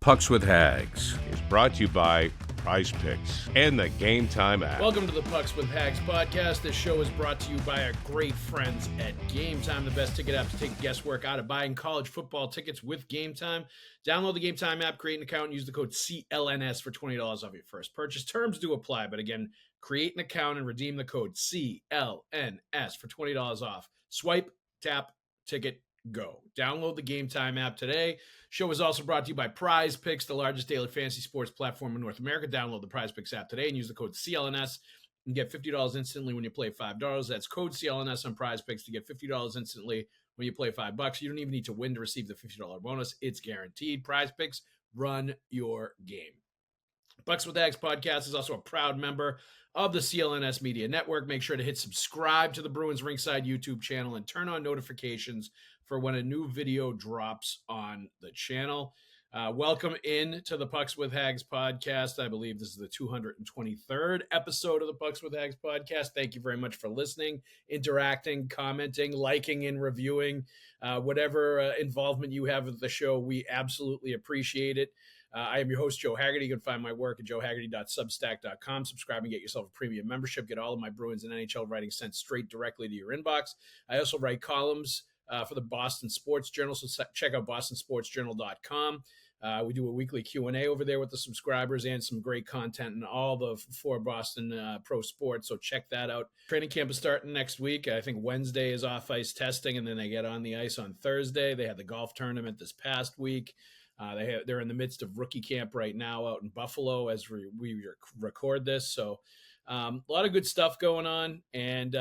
Pucks with Haggs is brought to you by Prizepicks and the Gametime app. Welcome to the Pucks with Haggs podcast. This show is brought to you by our great friends at Gametime, the best ticket app to take guesswork out of buying college football tickets with Gametime. Download the Gametime app, create an account, and use the code CLNS for $20 off your first purchase. Terms do apply, but again, create an account and redeem the code CLNS for $20 off. Swipe, tap, ticket, go. Download the Gametime app today. Show is also brought to you by Prizepicks, the largest daily fantasy sports platform in North America. Download the Prizepicks app today and use the code CLNS and get $50 instantly when you play $5. That's code CLNS on Prizepicks to get $50 instantly when you play $5. You don't even need to win to receive the $50 bonus. It's guaranteed. Prizepicks, run your game. Pucks with Haggs podcast is also a proud member of the CLNS Media Network. Make sure to hit subscribe to the Bruins Ringside YouTube channel and turn on notifications for when a new video drops on the channel. Welcome in to the Pucks with Haggs podcast. I believe this is the 223rd episode of the Pucks with Haggs podcast. Thank you very much for listening, interacting, commenting, liking, and reviewing. Whatever involvement you have with the show, we absolutely appreciate it. I am your host, Joe Haggerty. You can find my work at joehaggerty.substack.com. Subscribe and get yourself a premium membership. Get all of my Bruins and NHL writing sent straight directly to your inbox. I also write columns for the Boston Sports Journal, so check out bostonsportsjournal.com. We do a weekly Q&A over there with the subscribers and some great content in all the four Boston pro sports, so check that out. Training camp is starting next week. I think Wednesday is off-ice testing, and then they get on the ice on Thursday. They had the golf tournament this past week. They're in the midst of rookie camp right now out in Buffalo as we record this. So a lot of good stuff going on. And,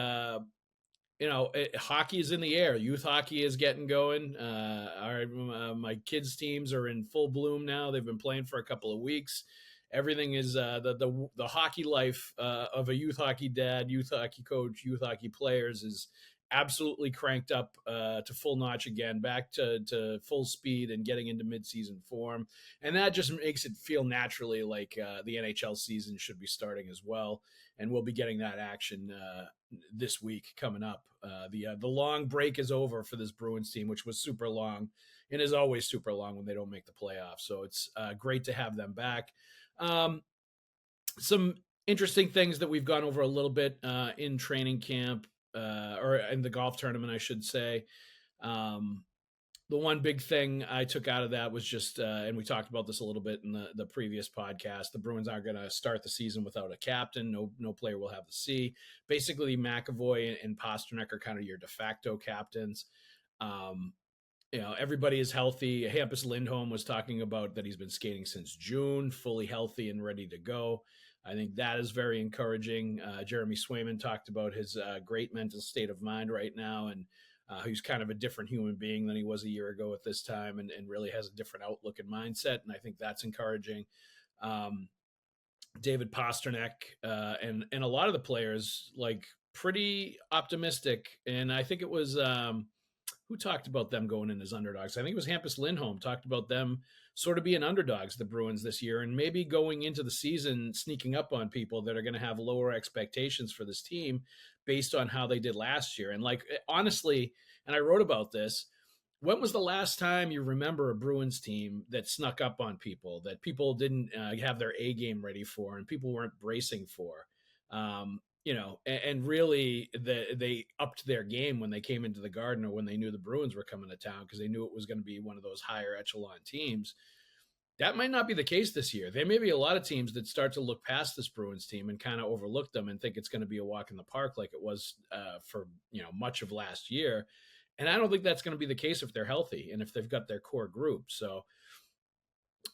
hockey is in the air. Youth hockey is getting going. My kids' teams are in full bloom now. They've been playing for a couple of weeks. Everything is the hockey life of a youth hockey dad, youth hockey coach, youth hockey players is absolutely cranked up to full notch again, back to full speed and getting into midseason form. And that just makes it feel naturally like the NHL season should be starting as well. And we'll be getting that action this week coming up. The long break is over for this Bruins team, which was super long and is always super long when they don't make the playoffs. So it's great to have them back. Some interesting things that we've gone over a little bit in training camp. Or in the golf tournament, I should say. The one big thing I took out of that was just, and we talked about this a little bit in the previous podcast, the Bruins aren't going to start the season without a captain. No player will have the C. Basically, McAvoy and Pastrnak are kind of your de facto captains. Everybody is healthy. Hampus Lindholm was talking about that he's been skating since June, fully healthy and ready to go. I think that is very encouraging. Jeremy Swayman talked about his great mental state of mind right now, and he's kind of a different human being than he was a year ago at this time, and really has a different outlook and mindset, and I think that's encouraging. David Pastrnak and a lot of the players, like, pretty optimistic, and I think it was who talked about them going in as underdogs? I think it was Hampus Lindholm talked about them sort of being underdogs, the Bruins this year, and maybe going into the season sneaking up on people that are going to have lower expectations for this team based on how they did last year. And honestly, and I wrote about this, when was the last time you remember a Bruins team that snuck up on people, that people didn't have their A game ready for and people weren't bracing for? And really they upped their game when they came into the Garden or when they knew the Bruins were coming to town because they knew it was going to be one of those higher echelon teams. That might not be the case this year. There may be a lot of teams that start to look past this Bruins team and kind of overlook them and think it's going to be a walk in the park like it was for much of last year. And I don't think that's going to be the case if they're healthy and if they've got their core group. So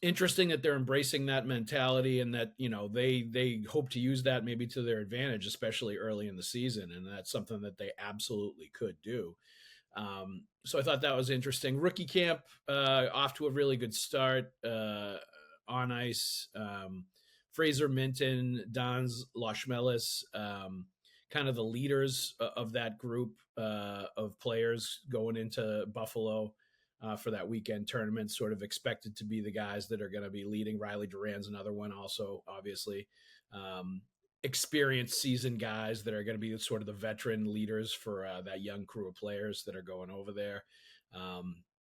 interesting that they're embracing that mentality and that, they hope to use that maybe to their advantage, especially early in the season. And that's something that they absolutely could do. So I thought that was interesting. Rookie camp off to a really good start on ice. Fraser Minton, Dans Lashmelis, kind of the leaders of that group of players going into Buffalo for that weekend tournament, sort of expected to be the guys that are going to be leading. Riley Duran's another one also, obviously. Experienced seasoned guys that are going to be sort of the veteran leaders for that young crew of players that are going over there.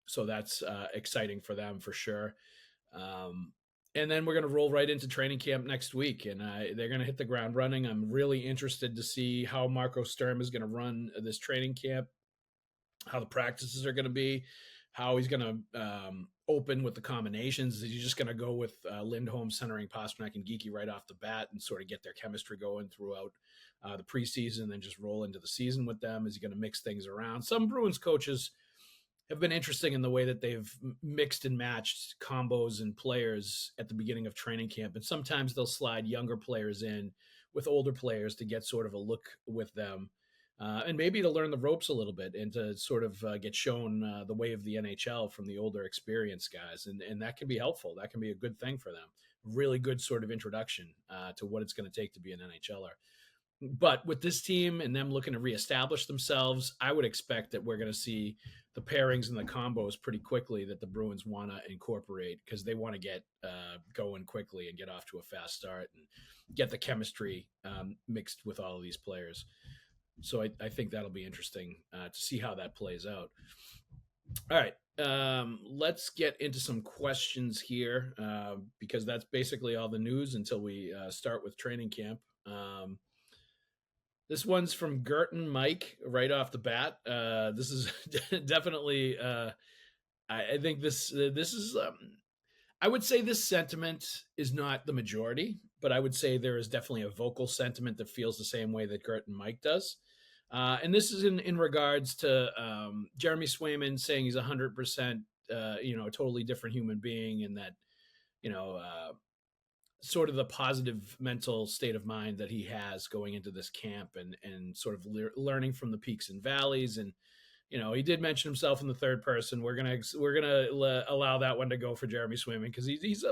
So that's exciting for them for sure. And then we're going to roll right into training camp next week, and they're going to hit the ground running. I'm really interested to see how Marco Sturm is going to run this training camp, how the practices are going to be, how he's going to open with the combinations. Is he just going to go with Lindholm centering Pasternak and Geeky right off the bat and sort of get their chemistry going throughout the preseason, and then just roll into the season with them? Is he going to mix things around? Some Bruins coaches have been interesting in the way that they've mixed and matched combos and players at the beginning of training camp. And sometimes they'll slide younger players in with older players to get sort of a look with them. And maybe to learn the ropes a little bit and to sort of get shown the way of the NHL from the older experienced guys. And that can be helpful. That can be a good thing for them. Really good sort of introduction to what it's going to take to be an NHLer. But with this team and them looking to reestablish themselves, I would expect that we're going to see the pairings and the combos pretty quickly that the Bruins want to incorporate, because they want to get going quickly and get off to a fast start and get the chemistry mixed with all of these players. So I think that'll be interesting to see how that plays out. All right, let's get into some questions here because that's basically all the news until we start with training camp. This one's from Gerton Mike right off the bat. This is definitely, I think this is, I would say this sentiment is not the majority, but I would say there is definitely a vocal sentiment that feels the same way that Gerton Mike does. And this is in regards to Jeremy Swayman saying he's 100%, a totally different human being, and that, sort of the positive mental state of mind that he has going into this camp and sort of learning from the peaks and valleys. And, he did mention himself in the third person. We're going to allow that one to go for Jeremy Swayman, because he's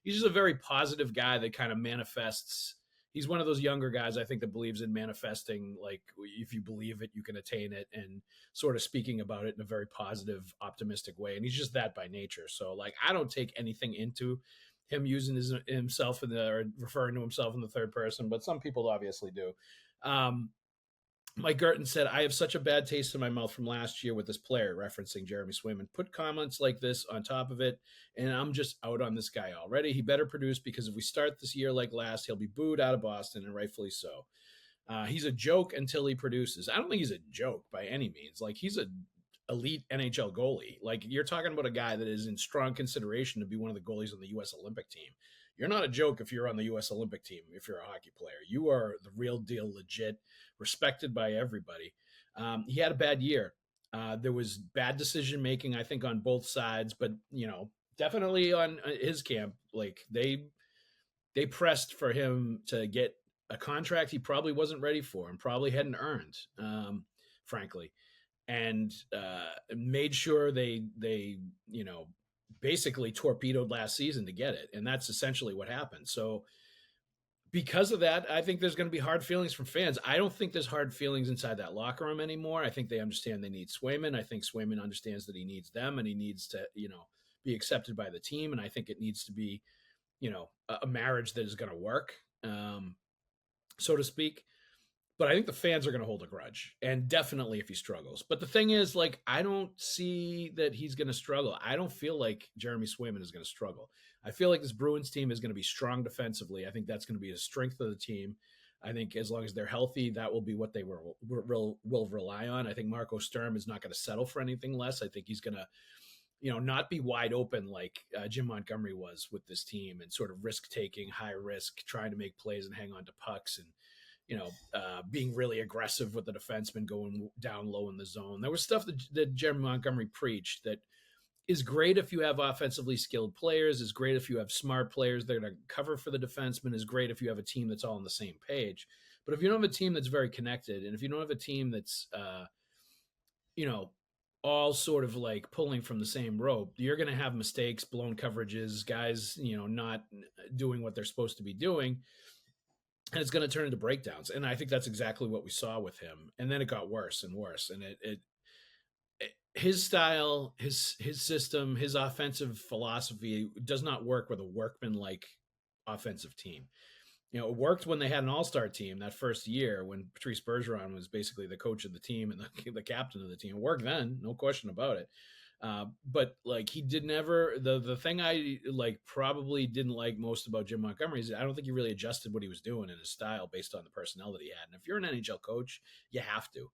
just a very positive guy that kind of manifests. He's one of those younger guys, I think, that believes in manifesting, like, if you believe it, you can attain it, and sort of speaking about it in a very positive, optimistic way. And he's just that by nature. So, like, I don't take anything into him using himself or referring to himself in the third person, but some people obviously do. Mike Gerton said, I have such a bad taste in my mouth from last year with this player, referencing Jeremy Swayman. Put comments like this on top of it, and I'm just out on this guy already. He better produce, because if we start this year like last, he'll be booed out of Boston, and rightfully so. He's a joke until he produces. I don't think he's a joke by any means. Like, he's a elite NHL goalie. Like, you're talking about a guy that is in strong consideration to be one of the goalies on the U.S. Olympic team. You're not a joke if you're on the U.S. Olympic team, if you're a hockey player. You are the real deal, legit, respected by everybody. He had a bad year. There was bad decision-making, I think, on both sides, but, definitely on his camp. Like, they pressed for him to get a contract he probably wasn't ready for and probably hadn't earned, frankly. And made sure they basically torpedoed last season to get it. And that's essentially what happened. So because of that, I think there's going to be hard feelings from fans. I don't think there's hard feelings inside that locker room anymore. I think they understand they need Swayman. I think Swayman understands that he needs them, and he needs to, be accepted by the team. And I think it needs to be, a marriage that is going to work, so to speak. But I think the fans are going to hold a grudge, and definitely if he struggles. But the thing is, like, I don't see that he's going to struggle. I don't feel like Jeremy Swayman is going to struggle. I feel like this Bruins team is going to be strong defensively. I think that's going to be a strength of the team. I think as long as they're healthy, that will be what they will rely on. I think Marco Sturm is not going to settle for anything less. I think he's going to, not be wide open like Jim Montgomery was with this team, and sort of risk-taking, high risk, trying to make plays and hang on to pucks, and being really aggressive with the defenseman going down low in the zone. There was stuff that Jeremy Montgomery preached that is great if you have offensively skilled players, is great if you have smart players there to cover for the defenseman, is great if you have a team that's all on the same page. But if you don't have a team that's very connected, and if you don't have a team that's, all sort of like pulling from the same rope, you're going to have mistakes, blown coverages, guys, not doing what they're supposed to be doing. And it's going to turn into breakdowns. And I think that's exactly what we saw with him. And then it got worse and worse. And his style, his system, his offensive philosophy does not work with a workman-like offensive team. It worked when they had an all-star team that first year when Patrice Bergeron was basically the coach of the team and the captain of the team. It worked then, no question about it. But like he did never the thing I like probably didn't like most about Jim Montgomery is I don't think he really adjusted what he was doing in his style based on the personnel that he had. And if you're an NHL coach, you have to.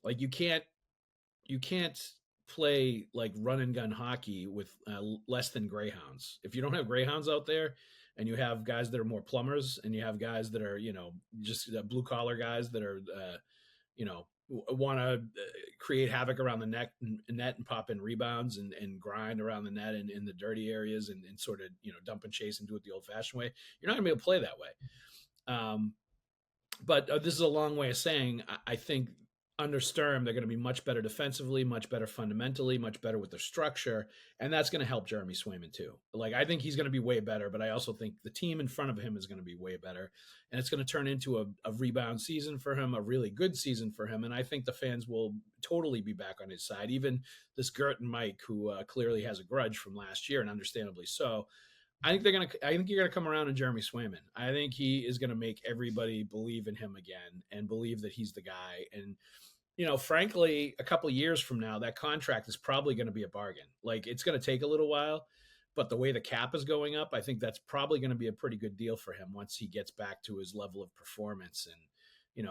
Like you can't play like run and gun hockey with less than greyhounds. If you don't have greyhounds out there and you have guys that are more plumbers and you have guys that are, just blue collar guys that are, want to create havoc around the net and pop in rebounds and grind around the net and in the dirty areas and sort of, dump and chase and do it the old fashioned way, you're not gonna be able to play that way. But this is a long way of saying I think under Sturm, they're going to be much better defensively, much better fundamentally, much better with their structure. And that's going to help Jeremy Swayman too. Like, I think he's going to be way better, but I also think the team in front of him is going to be way better. And it's going to turn into a rebound season for him, a really good season for him. And I think the fans will totally be back on his side. Even this Gerton Mike, who clearly has a grudge from last year, and understandably so. I think you're gonna come around in Jeremy Swayman. I think he is gonna make everybody believe in him again and believe that he's the guy. And frankly, a couple of years from now, that contract is probably going to be a bargain. Like, it's going to take a little while, but the way the cap is going up, I think that's probably going to be a pretty good deal for him once he gets back to his level of performance. And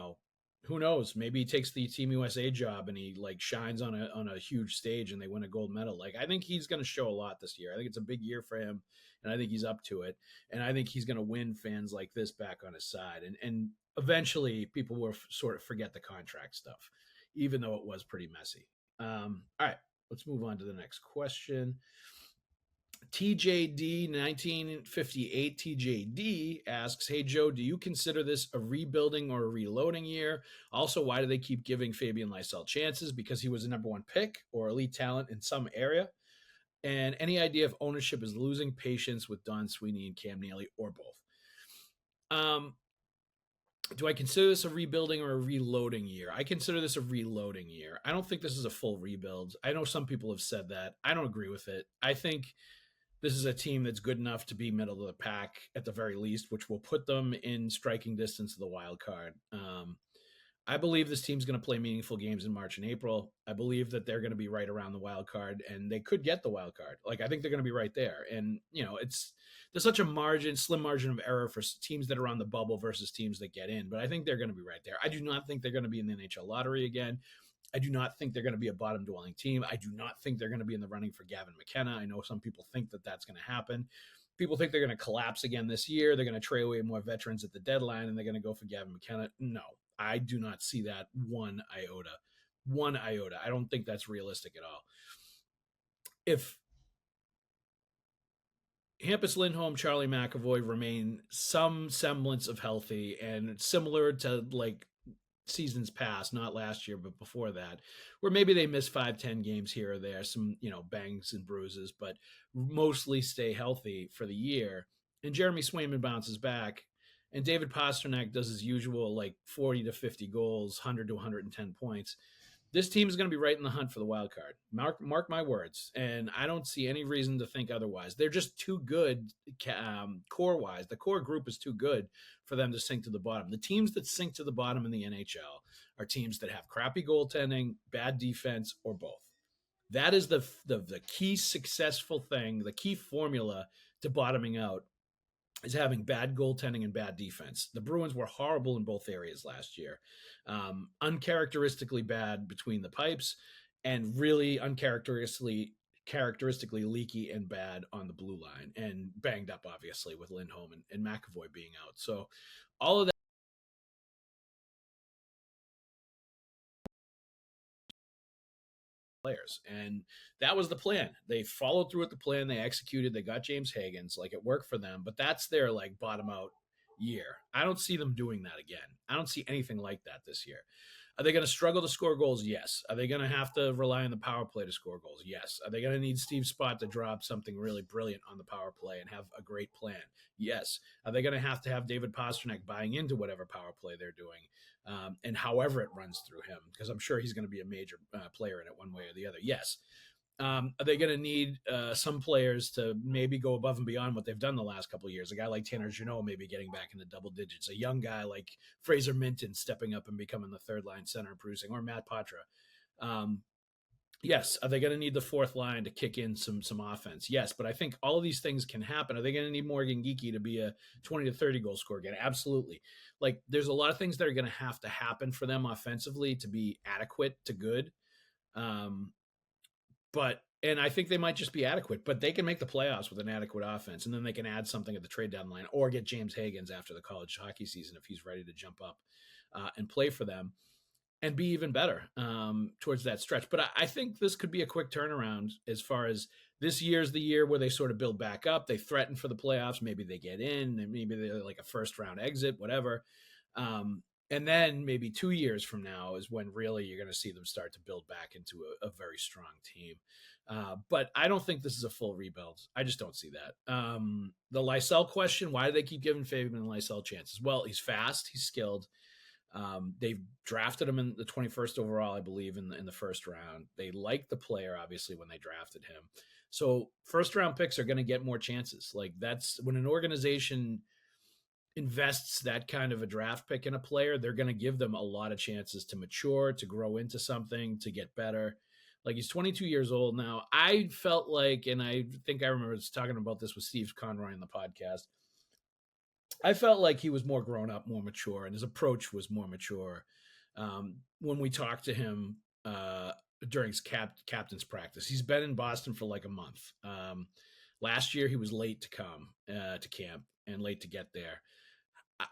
who knows? Maybe he takes the Team USA job and he like shines on a huge stage and they win a gold medal. Like, I think he's going to show a lot this year. I think it's a big year for him, and I think he's up to it. And I think he's going to win fans like this back on his side. And eventually, people will sort of forget the contract stuff, even though it was pretty messy. All right, let's move on to the next question. TJD 1958 TJD asks, "Hey Joe, do you consider this a rebuilding or a reloading year? Also, why do they keep giving Fabian Lysell chances? Because he was a number one pick or elite talent in some area? And any idea if ownership is losing patience with Don Sweeney and Cam Neely, or both?" Do I consider this a rebuilding or a reloading year? I consider this a reloading year. I don't think this is a full rebuild. I know some people have said that. I don't agree with it. I think this is a team that's good enough to be middle of the pack at the very least, which will put them in striking distance of the wild card. I believe this team's going to play meaningful games in March and April. I believe that they're going to be right around the wild card, and they could get the wild card. Like, I think they're going to be right there. And, there's such a slim margin of error for teams that are on the bubble versus teams that get in. But I think they're going to be right there. I do not think they're going to be in the NHL lottery again. I do not think they're going to be a bottom-dwelling team. I do not think they're going to be in the running for Gavin McKenna. I know some people think that that's going to happen. People think they're going to collapse again this year. They're going to trade away more veterans at the deadline, and they're going to go for Gavin McKenna. No, I do not see that one iota. One iota. I don't think that's realistic at all. If Hampus Lindholm, Charlie McAvoy remain some semblance of healthy and similar to like seasons past, not last year, but before that, where maybe they miss 5-10 games here or there, some, bangs and bruises, but mostly stay healthy for the year. And Jeremy Swayman bounces back, and David Pastrnak does his usual, like 40 to 50 goals, 100 to 110 points. This team is going to be right in the hunt for the wild card. Mark my words. And I don't see any reason to think otherwise. They're just too good core-wise. The core group is too good for them to sink to the bottom. The teams that sink to the bottom in the NHL are teams that have crappy goaltending, bad defense, or both. That is the key successful thing, the key formula to bottoming out, is having bad goaltending and bad defense. The Bruins were horrible in both areas last year. Uncharacteristically bad between the pipes, and really uncharacteristically leaky and bad on the blue line, and banged up, obviously, with Lindholm and McAvoy being out. So all of that players. And that was the plan. They followed through with the plan. They executed. They got James Haggs. Like, it worked for them. But that's their like bottom out year. I don't see them doing that again. I don't see anything like that this year. Are they going to struggle to score goals? Yes. Are they going to have to rely on the power play to score goals? Yes. Are they going to need Steve Spott to drop something really brilliant on the power play and have a great plan? Yes. Are they going to have David Pastrnak buying into whatever power play they're doing, and however it runs through him? Because I'm sure he's going to be a major player in it one way or the other. Yes. Are they going to need some players to maybe go above and beyond what they've done the last couple of years? A guy like Tanner Jeannot maybe getting back into double digits. A young guy like Fraser Minton stepping up and becoming the third line center and producing, or Matt Patra. Yes. Are they going to need the fourth line to kick in some offense? Yes, but I think all of these things can happen. Are they going to need Morgan Geekie to be a 20 to 30 goal scorer again? Absolutely. Like there's a lot of things that are going to happen for them offensively to be adequate to good. Um, and I think they might just be adequate, but they can make the playoffs with an adequate offense, and then they can add something at the trade deadline or get James Higgins after the college hockey season if he's ready to jump up and play for them and be even better towards that stretch. But I think this could be a quick turnaround as far as this year's the year where they sort of build back up. They threaten for the playoffs. Maybe they get in, and maybe they're like a first round exit, whatever. And then maybe 2 years from now is when really you're going to see them start to build back into a very strong team. But I don't think this is a full rebuild. I just don't see that. The Lysell question, why do they keep giving Fabian and Lysell chances? Well, he's fast. He's skilled. They've drafted him in the 21st overall, I believe, in the first round. They liked the player, obviously, when they drafted him. So first round picks are going to get more chances. Like that's when an organization invests that kind of a draft pick in a player, they're going to give them a lot of chances to mature, to grow into something, to get better. Like he's 22 years old now. I felt like, and I think I remember talking about this with Steve Conroy on the podcast, I felt like he was more grown up, more mature, and his approach was more mature when we talked to him during his captain's practice. He's been in Boston for like a month. Last year, he was late to come to camp and late to get there.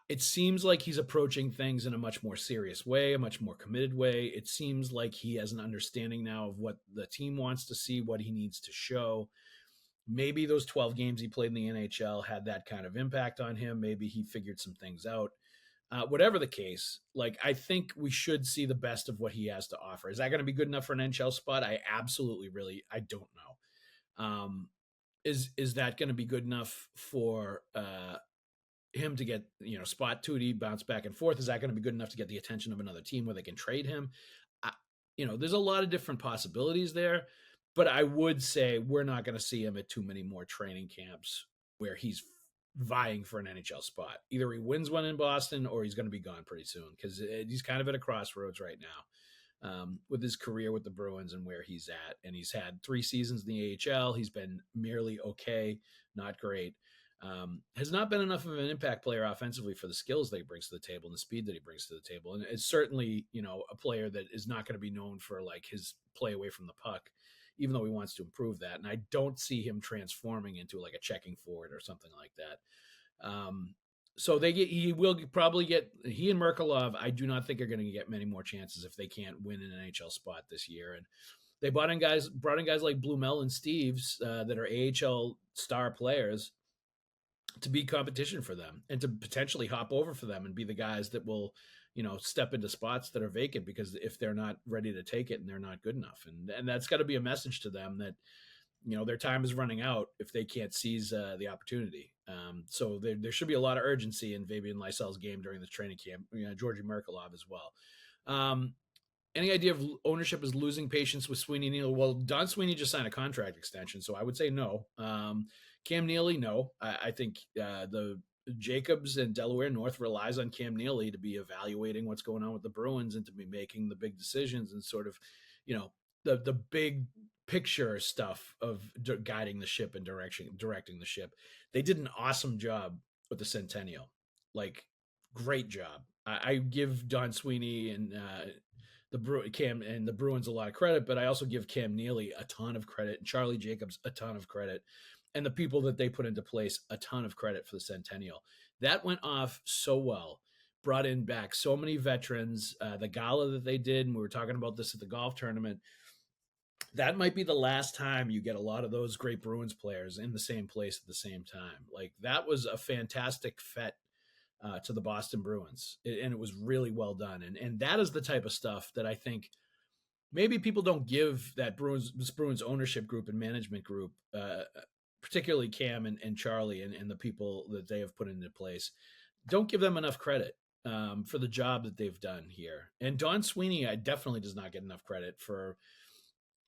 It seems like he's approaching things in a much more serious way, a much more committed way. It seems like he has an understanding now of what the team wants to see, what he needs to show. Maybe those 12 games he played in the NHL had that kind of impact on him. Maybe he figured some things out. Whatever the case, like I think we should see the best of what he has to offer. Is that going to be good enough for an NHL spot? I don't know. Is that going to be good enough for him to get, spot duty, bounce back and forth? Is that going to be good enough to get the attention of another team where they can trade him? There's a lot of different possibilities there, but I would say we're not going to see him at too many more training camps where he's vying for an NHL spot. Either he wins one in Boston or he's going to be gone pretty soon because he's kind of at a crossroads right now. With his career with the Bruins and where he's at. And he's had 3 seasons in the AHL. He's been merely okay, not great. Has not been enough of an impact player offensively for the skills that he brings to the table and the speed that he brings to the table. And it's certainly, a player that is not going to be known for like his play away from the puck, even though he wants to improve that. And I don't see him transforming into like a checking forward or something like that. So he will probably get, he and Merkulov, I do not think are going to get many more chances if they can't win an NHL spot this year. And they brought in guys like Blumel and Steves that are AHL star players to be competition for them and to potentially hop over for them and be the guys that will, step into spots that are vacant because if they're not ready to take it and they're not good enough. And that's got to be a message to them that, their time is running out if they can't seize the opportunity. So there should be a lot of urgency in Fabian Lysell's game during the training camp, Georgi Merkulov as well. Any idea of ownership is losing patience with Sweeney Neal? Well, Don Sweeney just signed a contract extension, so I would say no. Cam Neely, no. I think the Jacobs and Delaware North relies on Cam Neely to be evaluating what's going on with the Bruins and to be making the big decisions and sort of, the big picture stuff of guiding the ship and directing the ship. They did an awesome job with the Centennial, like great job. I give Don Sweeney and Cam and the Bruins a lot of credit, but I also give Cam Neely a ton of credit and Charlie Jacobs a ton of credit, and the people that they put into place a ton of credit for the Centennial. That went off so well, brought in back so many veterans. The gala that they did, and we were talking about this at the golf tournament, that might be the last time you get a lot of those great Bruins players in the same place at the same time. Like that was a fantastic fete to the Boston Bruins, and it was really well done. And that is the type of stuff that I think maybe people don't give that Bruins ownership group and management group, particularly Cam and Charlie and the people that they have put into place, don't give them enough credit for the job that they've done here. And Don Sweeney, I definitely does not get enough credit for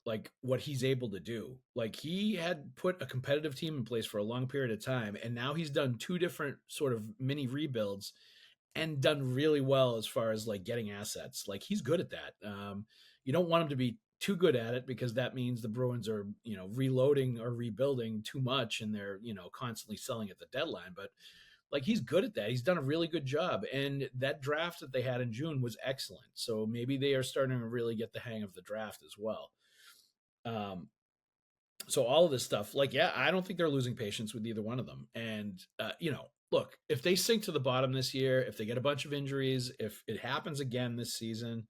like what he's able to do. Like he had put a competitive team in place for a long period of time. And now he's done 2 different sort of mini rebuilds and done really well as far as like getting assets. Like he's good at that. You don't want him to be too good at it because that means the Bruins are, reloading or rebuilding too much and they're, constantly selling at the deadline. But like he's good at that. He's done a really good job. And that draft that they had in June was excellent. So maybe they are starting to really get the hang of the draft as well. So all of this stuff, I don't think they're losing patience with either one of them. And, look, if they sink to the bottom this year, if they get a bunch of injuries, if it happens again this season,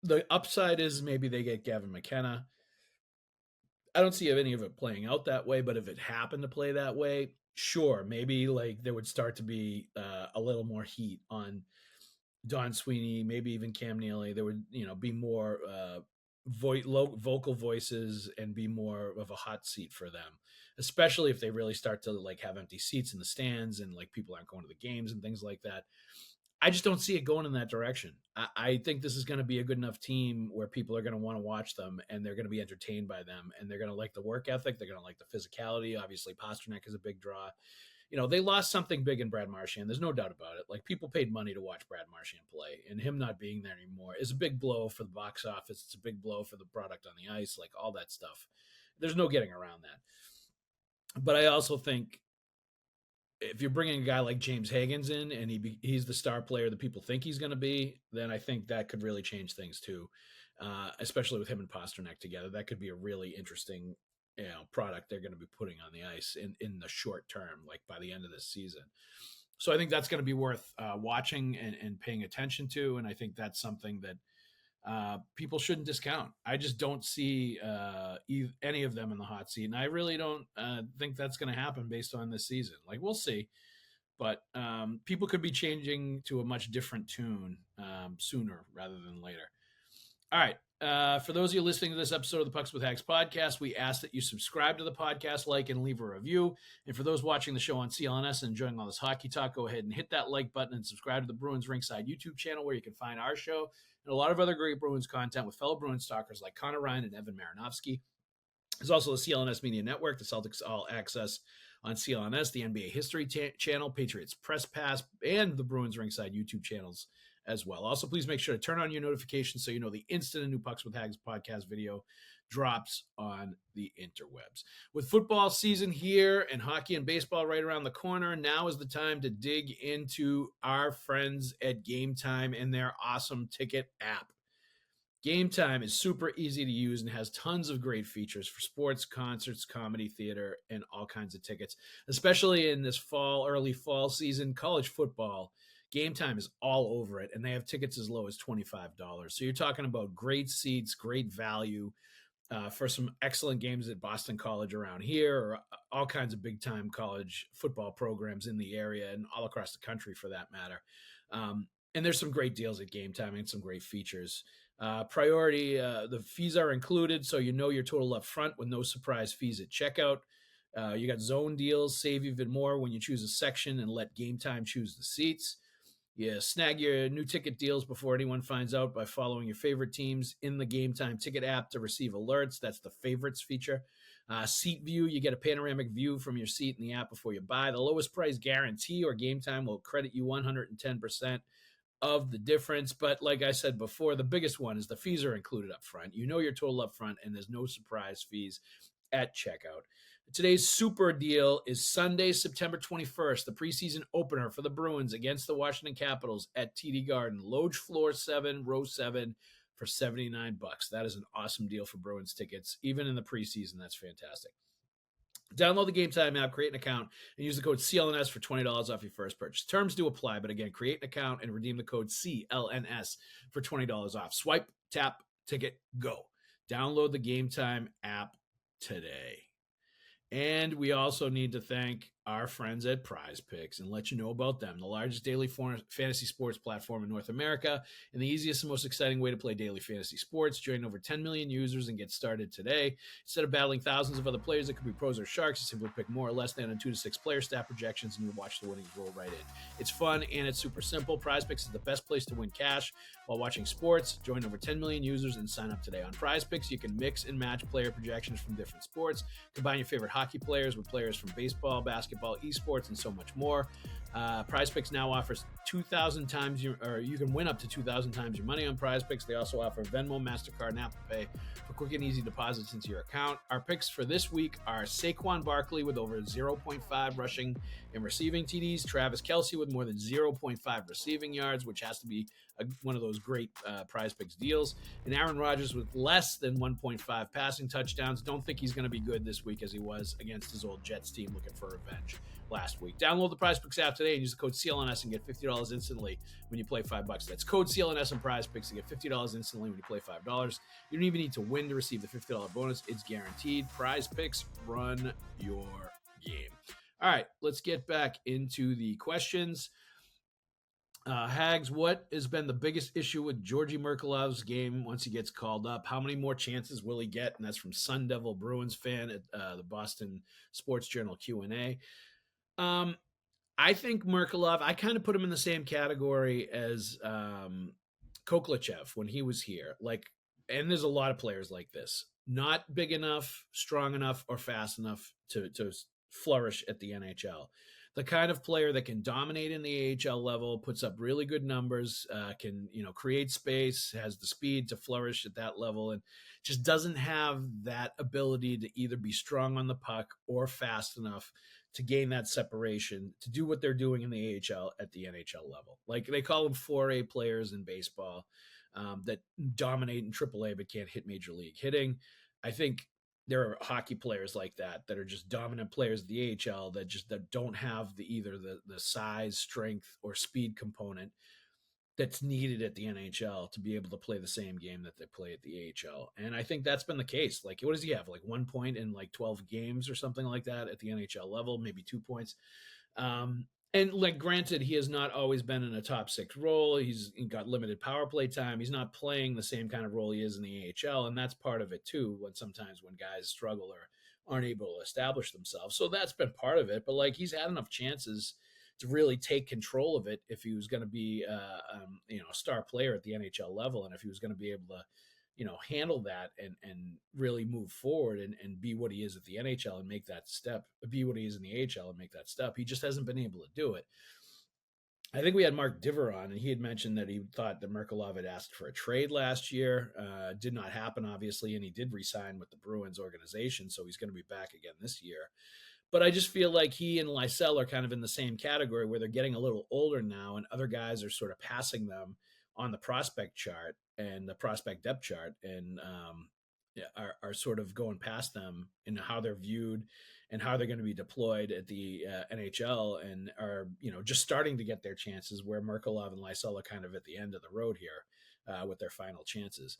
the upside is maybe they get Gavin McKenna. I don't see any of it playing out that way, but if it happened to play that way, sure, maybe there would start to be a little more heat on Don Sweeney, maybe even Cam Neely. There would, be more vocal voices and be more of a hot seat for them, especially if they really start to have empty seats in the stands and people aren't going to the games and things like that. I just don't see it going in that direction. I think this is going to be a good enough team where people are going to want to watch them and they're going to be entertained by them and they're going to like the work ethic. They're going to like the physicality. Obviously, Pasternak is a big draw. They lost something big in Brad Marchand. There's no doubt about it. People paid money to watch Brad Marchand play, and him not being there anymore is a big blow for the box office. It's a big blow for the product on the ice, all that stuff. There's no getting around that. But I also think if you're bringing a guy like James Haggs in and he's the star player that people think he's going to be, then I think that could really change things too, especially with him and Pasternak together. That could be a really interesting product they're going to be putting on the ice in the short term, by the end of this season. So I think that's going to be worth watching and paying attention to. And I think that's something that people shouldn't discount. I just don't see any of them in the hot seat. And I really don't think that's going to happen based on this season. We'll see. But people could be changing to a much different tune sooner rather than later. All right. For those of you listening to this episode of the Pucks with Haggs podcast, we ask that you subscribe to the podcast, like, and leave a review. And for those watching the show on CLNS and enjoying all this hockey talk, go ahead and hit that like button and subscribe to the Bruins Ringside YouTube channel where you can find our show and a lot of other great Bruins content with fellow Bruins talkers like Conor Ryan and Evan Marinofski. There's also the CLNS Media Network, the Celtics All Access on CLNS, the NBA History channel, Patriots Press Pass, and the Bruins Ringside YouTube channels as well. Also, please make sure to turn on your notifications so you know the instant a new Pucks with Haggs podcast video drops on the interwebs. With football season here and hockey and baseball right around the corner, now is the time to dig into our friends at Gametime and their awesome ticket app. Gametime is super easy to use and has tons of great features for sports, concerts, comedy, theater, and all kinds of tickets, especially in this early fall season, college football. Gametime is all over it, and they have tickets as low as $25. So you're talking about great seats, great value for some excellent games at Boston College around here, or all kinds of big-time college football programs in the area and all across the country for that matter. And there's some great deals at Gametime and some great features. Priority, the fees are included, so you know your total up front with no surprise fees at checkout. You got zone deals, save even more when you choose a section and let Gametime choose the seats. You snag your new ticket deals before anyone finds out by following your favorite teams in the Gametime ticket app to receive alerts. That's the favorites feature. Seat view, you get a panoramic view from your seat in the app before you buy. The lowest price guarantee or Gametime will credit you 110% of the difference. But like I said before, the biggest one is the fees are included up front. You know your total up front, and there's no surprise fees at checkout. Today's super deal is Sunday, September 21st, the preseason opener for the Bruins against the Washington Capitals at TD Garden. Loge floor 7, row 7 for $79. That is an awesome deal for Bruins tickets. Even in the preseason, that's fantastic. Download the Gametime app, create an account, and use the code CLNS for $20 off your first purchase. Terms do apply, but again, create an account and redeem the code CLNS for $20 off. Swipe, tap, ticket, go. Download the Gametime app today. And we also need to thank our friends at Prizepicks and let you know about them, the largest daily fantasy sports platform in North America and the easiest and most exciting way to play daily fantasy sports. Join over 10 million users and get started today. Instead of battling thousands of other players that could be pros or sharks, you simply pick more or less than 2 to 6 player stat projections and you watch the winnings roll right in. It's fun and it's super simple. Prizepicks is the best place to win cash while watching sports. Join over 10 million users and sign up today. On Prizepicks, you can mix and match player projections from different sports, combine your favorite hockey players with players from baseball, basketball, esports, and so much more. Prizepicks now offers 2,000 times you can win up to 2,000 times your money on Prizepicks. They also offer Venmo, MasterCard, and Apple Pay for quick and easy deposits into your account. Our picks for this week are Saquon Barkley with over 0.5 rushing and receiving TDs, Travis Kelce with more than 0.5 receiving yards, which has to be one of those great Prizepicks deals, and Aaron Rodgers with less than 1.5 passing touchdowns. Don't think he's going to be good this week as he was against his old Jets team looking for revenge last week. Download the Prizepicks app today and use the code CLNS and get $50 instantly when you play $5. That's code CLNS and Prizepicks to get $50 instantly when you play $5. You don't even need to win to receive the $50 bonus. It's guaranteed. Prizepicks, run your game. All right, let's get back into the questions. Haggs, what has been the biggest issue with Georgi Merkelov's game once he gets called up? How many more chances will he get? And that's from Sun Devil Bruins fan at the Boston Sports Journal Q&A. I think Merkelov, I kind of put him in the same category as Koklachev when he was here. And there's a lot of players like this. Not big enough, strong enough, or fast enough to flourish at the NHL. The kind of player that can dominate in the AHL level, puts up really good numbers, can create space, has the speed to flourish at that level, and just doesn't have that ability to either be strong on the puck or fast enough to gain that separation to do what they're doing in the AHL at the NHL level. Like they call them 4A players in baseball that dominate in AAA but can't hit major league hitting. I think there are hockey players like that are just dominant players at the AHL that don't have either the size, strength, or speed component that's needed at the NHL to be able to play the same game that they play at the AHL. And I think that's been the case. Like, what does he have? Like 1 point in like 12 games or something like that at the NHL level, maybe 2 points. And like, granted, he has not always been in a top six role. He's got limited power play time. He's not playing the same kind of role he is in the AHL. And that's part of it too, sometimes when guys struggle or aren't able to establish themselves. So that's been part of it, but like, he's had enough chances to really take control of it if he was going to be a star player at the NHL level, and if he was going to be able to handle that and really move forward and be what he is at the NHL and make that step, be what he is in the AHL and make that step. He just hasn't been able to do it. I think we had Mark Diver on, and he had mentioned that he thought that Merkelov had asked for a trade last year. Did not happen, obviously, and he did re-sign with the Bruins organization, so he's going to be back again this year. But I just feel like he and Lysell are kind of in the same category where they're getting a little older now, and other guys are sort of passing them on the prospect chart and the prospect depth chart, and are sort of going past them in how they're viewed and how they're going to be deployed at the NHL, and are just starting to get their chances, where Merkelov and Lysell are kind of at the end of the road here with their final chances.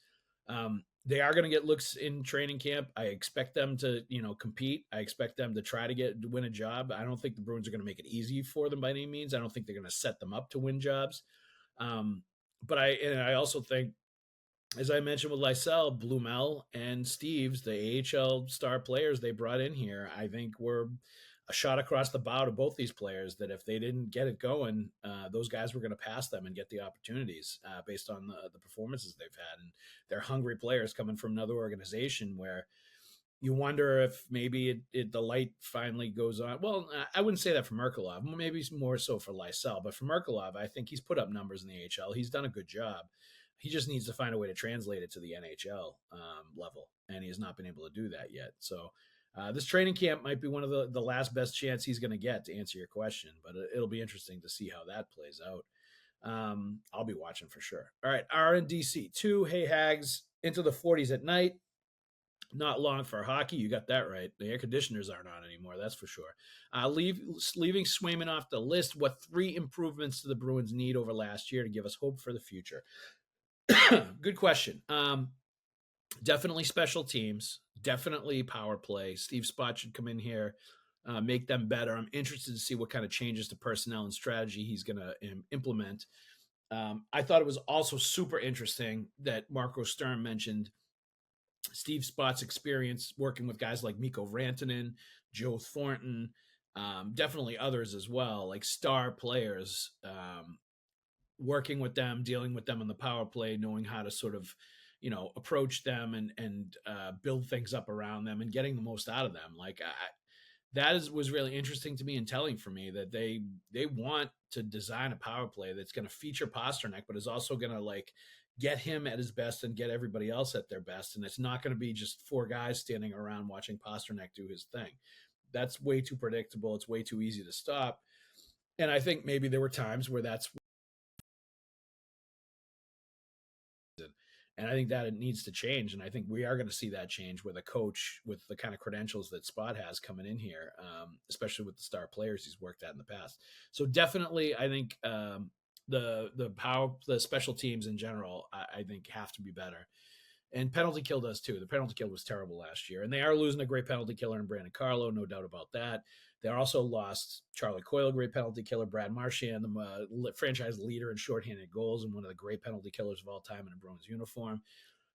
They are going to get looks in training camp. I expect them to, compete. I expect them to try to win a job. I don't think the Bruins are going to make it easy for them by any means. I don't think they're going to set them up to win jobs. But I also think, as I mentioned with Lysell, Blumel and Steves, the AHL star players they brought in here, I think were a shot across the bow to both these players, that if they didn't get it going, those guys were going to pass them and get the opportunities based on the performances they've had. And they're hungry players coming from another organization where you wonder if maybe the light finally goes on. Well, I wouldn't say that for Merkelov, maybe more so for Lysell, but for Merkelov, I think he's put up numbers in the AHL. He's done a good job. He just needs to find a way to translate it to the NHL level, and he has not been able to do that yet. So this training camp might be one of the last best chance he's going to get to answer your question, but it'll be interesting to see how that plays out. I'll be watching for sure. All right, RNDC 2, hey Haggs, into the 40s at night. Not long for hockey. You got that right. The air conditioners aren't on anymore, that's for sure. Leaving Swayman off the list, what 3 improvements do the Bruins need over last year to give us hope for the future? Good question. Definitely special teams. Definitely power play. Steve Spott should come in here, make them better. I'm interested to see what kind of changes to personnel and strategy he's going to implement. I thought it was also super interesting that Marco Stern mentioned Steve Spott's experience working with guys like Mikko Rantanen, Joe Thornton, definitely others as well, like star players, working with them, dealing with them on the power play, knowing how to sort of, approach them and build things up around them and getting the most out of them. Like was really interesting to me and telling for me that they want to design a power play that's going to feature Pasternak, but is also going to like get him at his best and get everybody else at their best. And it's not going to be just four guys standing around watching Pasternak do his thing. That's way too predictable. It's way too easy to stop. And I think maybe there were times where that's, and I think that it needs to change. And I think we are going to see that change with a coach with the kind of credentials that Spot has coming in here, especially with the star players he's worked at in the past. So definitely, I think the special teams in general, I think have to be better. And penalty kill does too. The penalty kill was terrible last year, and they are losing a great penalty killer in Brandon Carlo, no doubt about that. They also lost Charlie Coyle, great penalty killer, Brad Marchand, the franchise leader in shorthanded goals and one of the great penalty killers of all time in a Bruins uniform.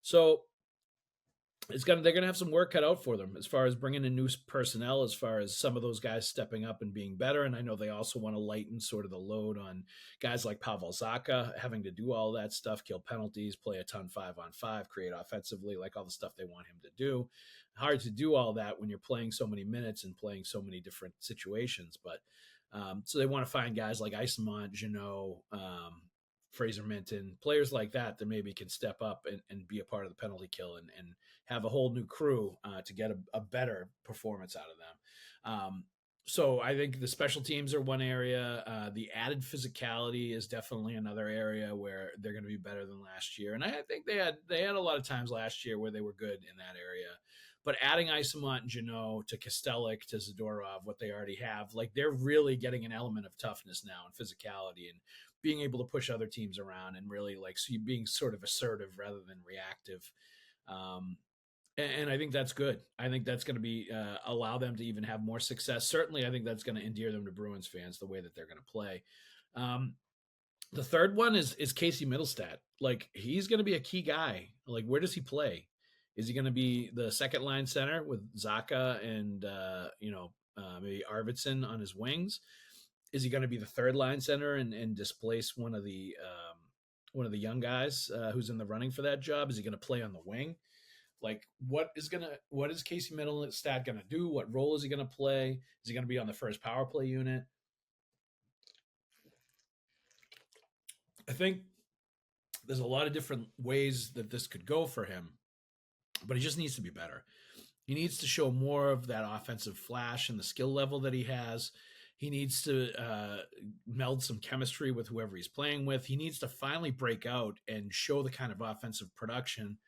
So they're gonna have some work cut out for them as far as bringing in new personnel, as far as some of those guys stepping up and being better. And I know they also want to lighten sort of the load on guys like Pavel Zacha having to do all that stuff, kill penalties, play a ton 5-on-5, create offensively, like all the stuff they want him to do. Hard to do all that when you're playing so many minutes and playing so many different situations. But so they want to find guys like Isamont, Jeannot, Fraser Minton, players like that maybe can step up and be a part of the penalty kill and have a whole new crew to get a better performance out of them. So I think the special teams are one area. The added physicality is definitely another area where they're going to be better than last year. And I think they had a lot of times last year where they were good in that area. But adding Isamont and Jeannot to Kostelik to Zadorov, what they already have, like they're really getting an element of toughness now and physicality and being able to push other teams around and really like so being sort of assertive rather than reactive. And I think that's good. I think that's going to be allow them to even have more success. Certainly, I think that's going to endear them to Bruins fans the way that they're going to play. The third one is Casey Middlestat. Like he's going to be a key guy. Like where does he play? Is he going to be the second line center with Zacha and maybe Arvidsson on his wings? Is he going to be the third line center and displace one of the young guys who's in the running for that job? Is he going to play on the wing? Like what is Casey Middlestat going to do? What role is he going to play? Is he going to be on the first power play unit? I think there's a lot of different ways that this could go for him, but he just needs to be better. He needs to show more of that offensive flash and the skill level that he has. He needs to meld some chemistry with whoever he's playing with. He needs to finally break out and show the kind of offensive production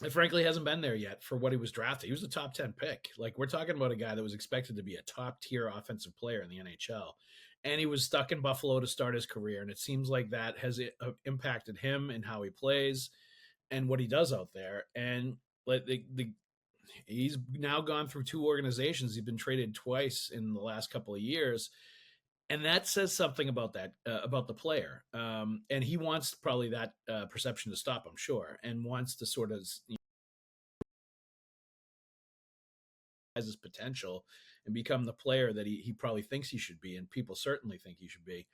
that frankly hasn't been there yet for what he was drafted. He was a top 10 pick. Like we're talking about a guy that was expected to be a top tier offensive player in the NHL. And he was stuck in Buffalo to start his career. And it seems like that has impacted him and how he plays and what he does out there. And like he's now gone through two organizations. He's been traded twice in the last couple of years. And that says something about that, about the player. And he wants probably that perception to stop, I'm sure, and wants to sort of has his potential and become the player that he probably thinks he should be. And people certainly think he should be.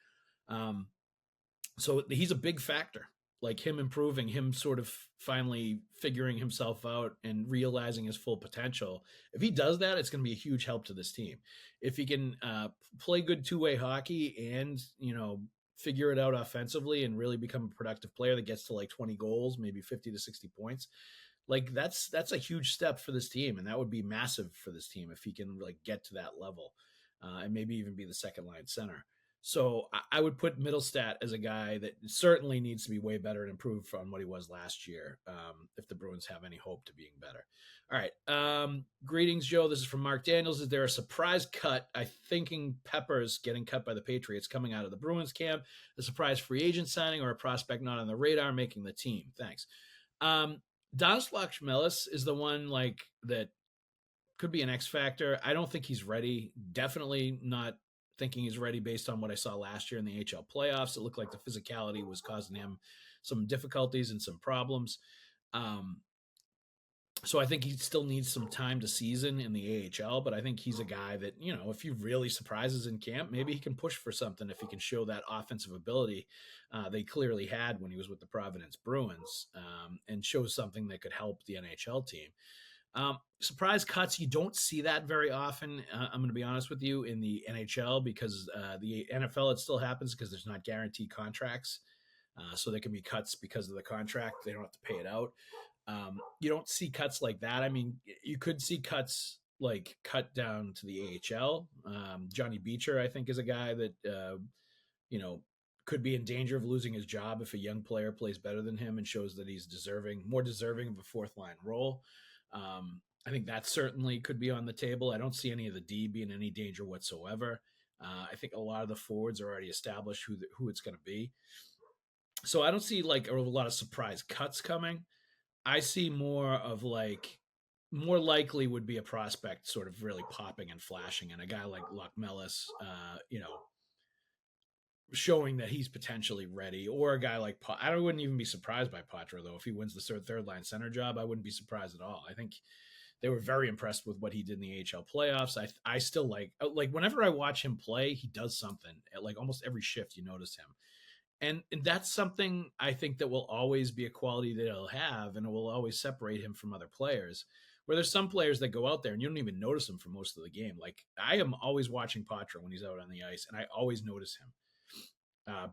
So he's a big factor, like him improving, him sort of finally figuring himself out and realizing his full potential. If he does that, it's going to be a huge help to this team. If he can play good two-way hockey and, figure it out offensively and really become a productive player that gets to like 20 goals, maybe 50 to 60 points, like that's a huge step for this team. And that would be massive for this team if he can like get to that level and maybe even be the second line center. So I would put Middlestat as a guy that certainly needs to be way better and improve from what he was last year if the Bruins have any hope to being better. All right. Greetings, Joe. This is from Mark Daniels. Is there a surprise cut? I thinking Peppers getting cut by the Patriots coming out of the Bruins camp, a surprise free agent signing, or a prospect not on the radar making the team? Thanks. Donislav Chmelis is the one like that could be an X factor. I don't think he's ready. Definitely not thinking he's ready based on what I saw last year in the AHL playoffs. It looked like the physicality was causing him some difficulties and some problems. So I think he still needs some time to season in the AHL, but I think he's a guy that, if he really surprises in camp, maybe he can push for something if he can show that offensive ability they clearly had when he was with the Providence Bruins and show something that could help the NHL team. Surprise cuts, you don't see that very often. I'm going to be honest with you in the NHL because the NFL, it still happens because there's not guaranteed contracts. So there can be cuts because of the contract. They don't have to pay it out. You don't see cuts like that. I mean, you could see cuts like cut down to the AHL. Johnny Beecher, I think, is a guy that, you know, could be in danger of losing his job if a young player plays better than him and shows that he's more deserving of a fourth line role. I think that certainly could be on the table. I don't see any of the D being in any danger whatsoever. I think a lot of the forwards are already established who it's going to be. So I don't see like a lot of surprise cuts coming. I see more of like more likely would be a prospect sort of really popping and flashing, and a guy like Luck Mellis, showing that he's potentially ready, or a guy like I wouldn't even be surprised by Patra though if he wins the third line center job. I wouldn't be surprised at all. I think they were very impressed with what he did in the AHL playoffs. I still like whenever I watch him play, he does something at like almost every shift. You notice him. And that's something I think that will always be a quality that he'll have, and it will always separate him from other players. Where there's some players that go out there and you don't even notice him for most of the game. Like I am always watching Patra when he's out on the ice, and I always notice him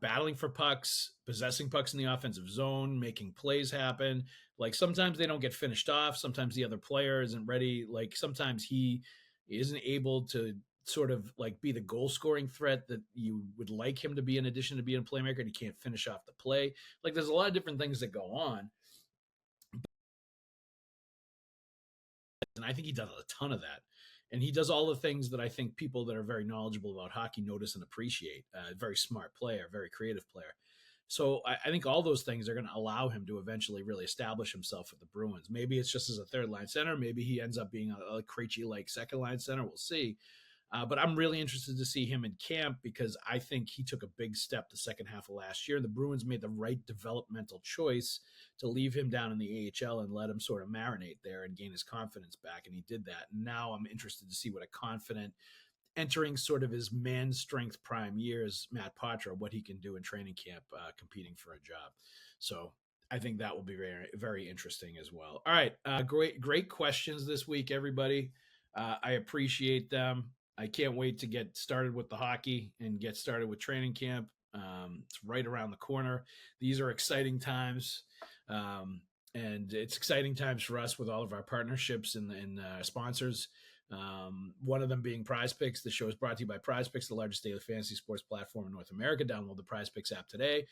battling for pucks, possessing pucks in the offensive zone, making plays happen. Like sometimes they don't get finished off. Sometimes the other player isn't ready. Like sometimes he isn't able to sort of like be the goal scoring threat that you would like him to be in addition to being a playmaker, and he can't finish off the play. Like there's a lot of different things that go on. And I think he does a ton of that. And he does all the things that I think people that are very knowledgeable about hockey notice and appreciate. Very smart player, very creative player. So I think all those things are going to allow him to eventually really establish himself with the Bruins. Maybe it's just as a third line center. Maybe he ends up being a Krejci like second line center. We'll see. But I'm really interested to see him in camp because I think he took a big step the second half of last year. The Bruins made the right developmental choice to leave him down in the AHL and let him sort of marinate there and gain his confidence back. And he did that. And now I'm interested to see what a confident, entering sort of his man strength prime years, Matt Patra, what he can do in training camp, competing for a job. So I think that will be very, very interesting as well. All right. Great questions this week, everybody. I appreciate them. I can't wait to get started with the hockey and get started with training camp. It's right around the corner. These are exciting times. And it's exciting times for us with all of our partnerships and sponsors. One of them being Prizepicks. The show is brought to you by Prizepicks, the largest daily fantasy sports platform in North America. Download the Prizepicks app today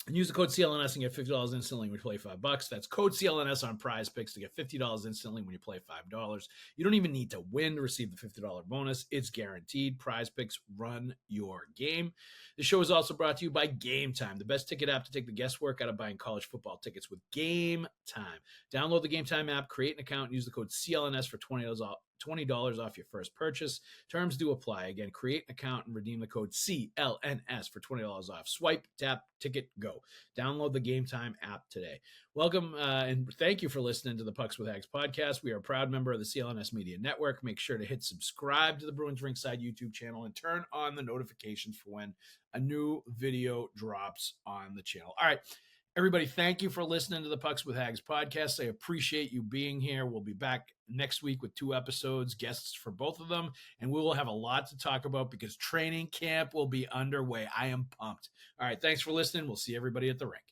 and use the code CLNS and get $50 instantly when you play $5. That's code CLNS on Prizepicks to get $50 instantly when you play $5. You don't even need to win to receive the $50 bonus. It's guaranteed. Prizepicks, run your game. The show is also brought to you by Gametime, the best ticket app to take the guesswork out of buying college football tickets with Gametime. Download the Gametime app, create an account, and use the code CLNS for $20 off your first purchase. Terms do apply. Again, create an account and redeem the code CLNS for $20 off. Swipe, tap, ticket, go. Download the Gametime app today. Welcome and thank you for listening to the Pucks with Haggs podcast. We are a proud member of the CLNS Media Network. Make sure to hit subscribe to the Bruins Ringside YouTube channel and turn on the notifications for when a new video drops on the channel. All right. Everybody, thank you for listening to the Pucks with Haggs podcast. I appreciate you being here. We'll be back next week with 2 episodes, guests for both of them, and we will have a lot to talk about because training camp will be underway. I am pumped. All right, thanks for listening. We'll see everybody at the rink.